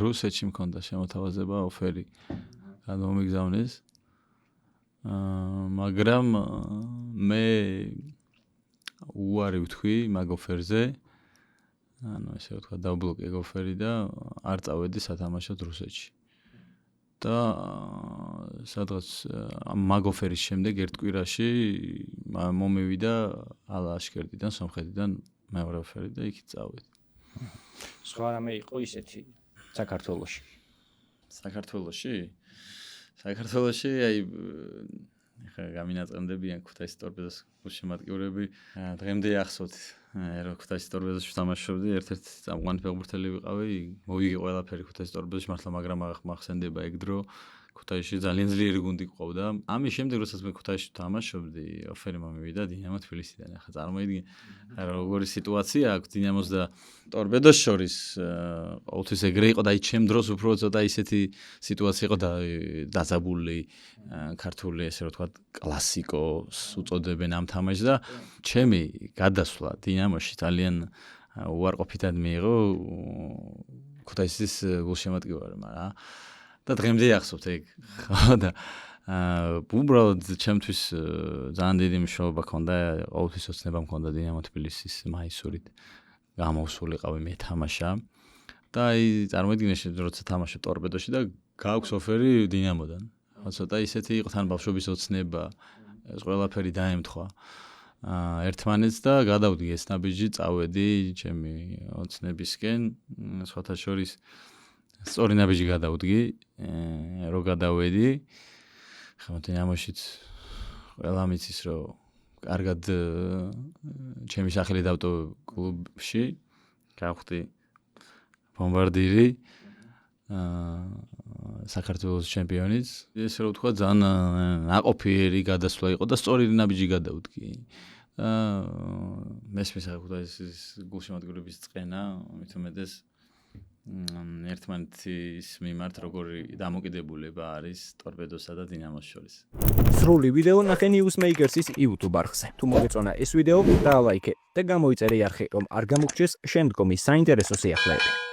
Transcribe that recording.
რუსეთში მქონდა შემოთავაზება ოფერი გადმომიგზავნეს. მაგრამ მე უარი ვთქვი მაგ ოფერზე. ანუ ესე ვთქვა დავბლოკე ოფერი და არ წავედი სათამაშოდ რუსეთში. და სადღაც მაგ ოფერის შემდეგ ერთ კვირაში მომივიდა ალაშკერტიდან, სომხეთიდან მეორე ოფერი და იქით წავედი. სხვა რამე იყო ისეთი საქართველოში. საქართველოში აი ხა გამინაწყენდებიან ქუთაისის ტორპედოს გულშემატკივრები. დღემდე ახსოვთ რომ ქუთაისის ტორპედოში ვთამაშობდი, ერთ-ერთი წამყვანი ფეხბურთელი ვიყავი, მოვიგე ყველაფერი ქუთაისის ტორპედოში, მართლა მაგრამ მახსენდება ეგ დრო. ქუთაისში ძალიან ძლიერი გუნდი ყავდა. ამის შემდეგ როდესაც მე ქუთაისში ვთამაშობდი, ოფერი მომივიდა დინამო თბილისიდან. ახლა წარმოიდგინე როგორი სიტუაცია აქვს დინამოს და ტორპედოს შორის. ყოველთვის ეგრე იყო და აი ჩემ დროს უფრო ცოტა ისეთი სიტუაცია იყო დაძაბული ქართული ესე რომ ვთქვა კლასიკოს უწოდებენ ამ თამაშს და ჩემი გადასვლა დინამოში ძალიან უარყოფითად მიიღო ქუთაისის გულშემატკივარმა რა. და დღემდე ახსოვთ ეგ ხო და უბრალოდ ჩემთვის ძალიან დიდი მნიშვნელობა ჰქონდა, ყოველთვის ოცნება მქონდა დინამო თბილისის მაისურით გამოსულიყავი მე თამაშა და აი წარმოიდგინე როცა თამაშობ ტორპედოში და გაქვს ოფერი დინამოდან. ხო ცოტა ისეთი იყო თან ბავშვობის ოცნება, ეს ყველაფერი დაემთხვა ერთმანეთს და გადავდი ეს ნაბიჯი, წავედი ჩემი ოცნებისკენ, სხვათა შორის სწორი ნაბიჯი გადავდგი, რო გადავედი. ხო დინამოშიც ყველა მიცის რომ კარგად ჩემი სახელი დავტოვე კლუბში, გავხდი ბომბარდირი, საქართველოს ჩემპიონიც. ესე რომ ვთქვა ძალიან ნაყოფიერი გადასვლა იყო და სწორი ნაბიჯი გადავდგი. მესმის ქუთაისის გულშემატკივრების წყენა, მით უმეტეს ერთმანეთის მიმართ როგორი დამოკიდებულება არის ტორპედოსა და დინამოს შორის. სრული ვიდეო ნახე Newsmakers-ის YouTube არხზე. თუ მოგეწონა ეს ვიდეო, დაალაიქე და გამოიწერე არხი, რომ არ გამოგჩეს შემდგომი საინტერესო სიახლეები.